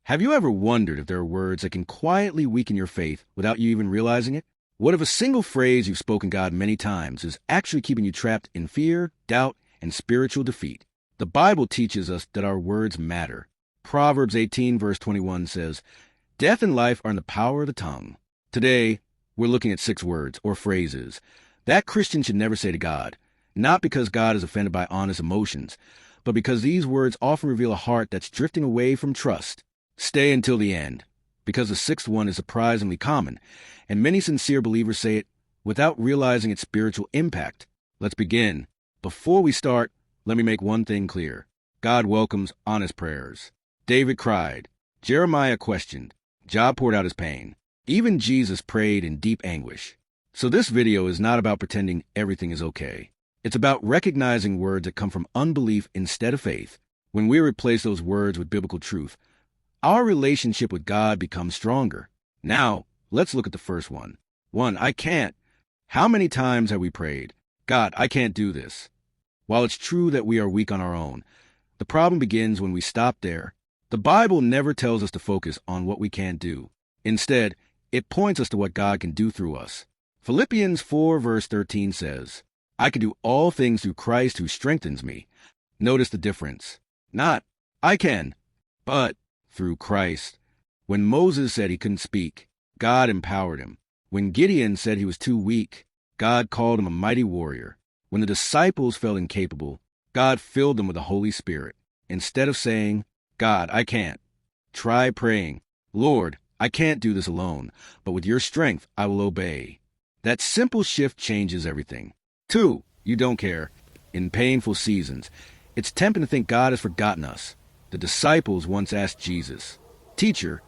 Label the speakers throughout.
Speaker 1: Have you ever wondered if there are words that can quietly weaken your faith without you even realizing it? What if a single phrase you've spoken God many times is actually keeping you trapped in fear, doubt, and spiritual defeat? The Bible teaches us that our words matter. Proverbs 18 verse 21 says, "Death and life are in the power of the tongue." Today, we're looking at 6 words or phrases that Christians should never say to God, not because God is offended by honest emotions, but because these words often reveal a heart that's drifting away from trust. Stay until the end, because the 6th one is surprisingly common, and many sincere believers say it without realizing its spiritual impact. Let's begin. Before we start, let me make one thing clear. God welcomes honest prayers. David cried. Jeremiah questioned. Job poured out his pain. Even Jesus prayed in deep anguish. So this video is not about pretending everything is okay. It's about recognizing words that come from unbelief instead of faith. When we replace those words with biblical truth, our relationship with God becomes stronger. Now, let's look at the first one. 1. I can't. How many times have we prayed, God, I can't do this? While it's true that we are weak on our own, the problem begins when we stop there. The Bible never tells us to focus on what we can't do. Instead, it points us to what God can do through us. Philippians 4 verse 13 says, I can do all things through Christ who strengthens me. Notice the difference. Not, I can, but through Christ. When Moses said he couldn't speak, God empowered him. When Gideon said he was too weak, God called him a mighty warrior. When the disciples felt incapable, God filled them with the Holy Spirit. Instead of saying, God, I can't, try praying, Lord, I can't do this alone, but with your strength I will obey. That simple shift changes everything. 2. You don't care. In painful seasons, it's tempting to think God has forgotten us. The disciples once asked Jesus, Teacher,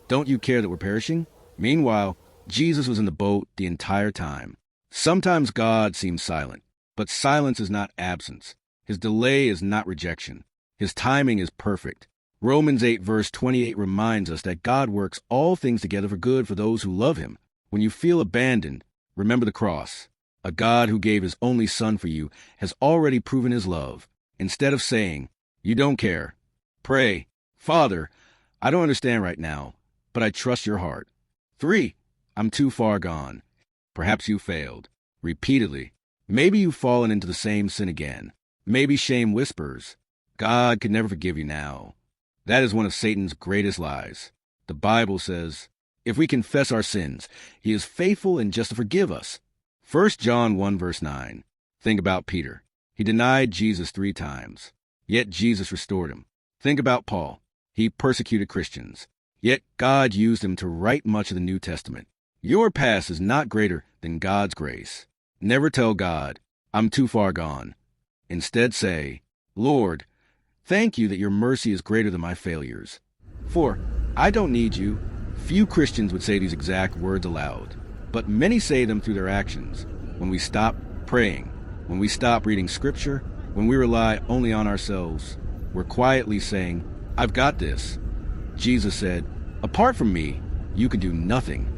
Speaker 1: don't you care that we're perishing? Meanwhile, Jesus was in the boat the entire time. Sometimes God seems silent, but silence is not absence. His delay is not rejection. His timing is perfect. Romans 8 verse 28 reminds us that God works all things together for good for those who love him. When you feel abandoned, remember the cross. A God who gave his only Son for you has already proven his love. Instead of saying, you don't care, pray, Father, I don't understand right now, but I trust your heart. 3. I'm too far gone. Perhaps you failed. Repeatedly. Maybe you've fallen into the same sin again. Maybe shame whispers, God could never forgive you now. That is one of Satan's greatest lies. The Bible says, if we confess our sins, he is faithful and just to forgive us. 1 John 1 verse 9. Think about Peter. He denied Jesus 3 times, yet Jesus restored him. Think about Paul. He persecuted Christians, yet God used him to write much of the New Testament. Your past is not greater than God's grace. Never tell God, I'm too far gone. Instead say, Lord, thank you that your mercy is greater than my failures. 4. I don't need you. Few Christians would say these exact words aloud, but many say them through their actions. When we stop praying, when we stop reading Scripture, when we rely only on ourselves, we're quietly saying, I've got this. Jesus said, apart from me, you can do nothing.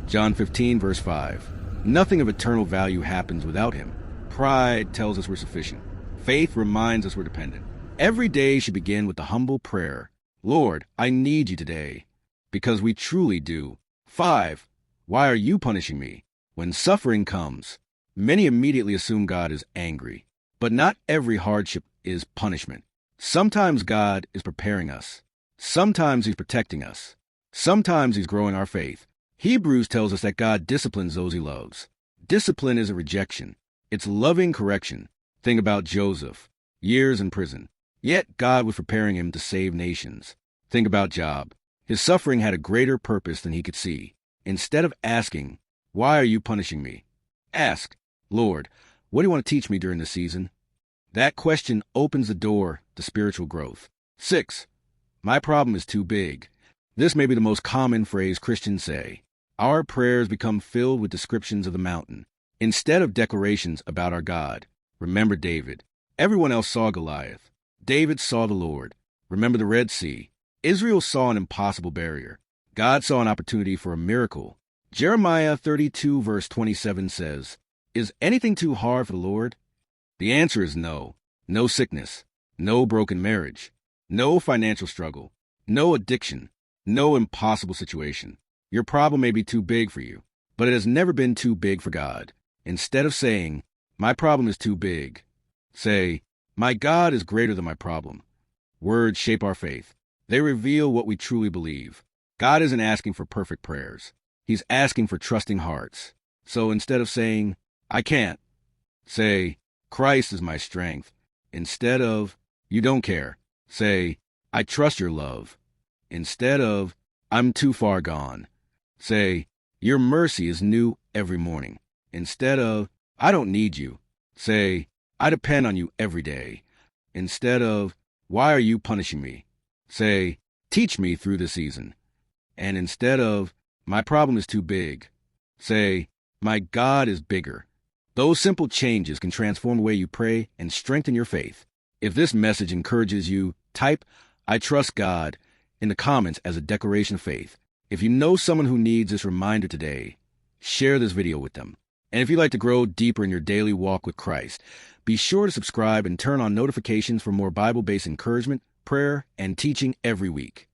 Speaker 1: John 15 verse 5. Nothing of eternal value happens without him. Pride tells us we're sufficient. Faith reminds us we're dependent. Every day should begin with the humble prayer, Lord, I need you today. Because we truly do. 5. Why are you punishing me? When suffering comes, many immediately assume God is angry. But not every hardship is punishment. Sometimes God is preparing us. Sometimes he's protecting us. Sometimes he's growing our faith. Hebrews tells us that God disciplines those he loves. Discipline isn't rejection. It's loving correction. Think about Joseph. Years in prison. Yet God was preparing him to save nations. Think about Job. His suffering had a greater purpose than he could see. Instead of asking, why are you punishing me? Ask, Lord, what do you want to teach me during this season? That question opens the door to spiritual growth. 6. My problem is too big. This may be the most common phrase Christians say. Our prayers become filled with descriptions of the mountain, instead of declarations about our God. Remember David. Everyone else saw Goliath. David saw the Lord. Remember the Red Sea. Israel saw an impossible barrier. God saw an opportunity for a miracle. Jeremiah 32 verse 27 says, Is anything too hard for the Lord? The answer is no. No sickness. No broken marriage. No financial struggle. No addiction. no impossible situation. Your problem may be too big for you, but it has never been too big for God. Instead of saying, my problem is too big, say, my God is greater than my problem. Words shape our faith. They reveal what we truly believe. God isn't asking for perfect prayers. He's asking for trusting hearts. So instead of saying, I can't, say, Christ is my strength. Instead of, you don't care, say, I trust your love. Instead of, I'm too far gone, say, your mercy is new every morning. Instead of, I don't need you, say, I depend on you every day. Instead of, why are you punishing me, say, teach me through the season. And instead of, my problem is too big, say, my God is bigger. Those simple changes can transform the way you pray and strengthen your faith. If this message encourages you, type, I trust God, in the comments as a declaration of faith. If you know someone who needs this reminder today, share this video with them. And if you'd like to grow deeper in your daily walk with Christ, be sure to subscribe and turn on notifications for more Bible-based encouragement, prayer, and teaching every week.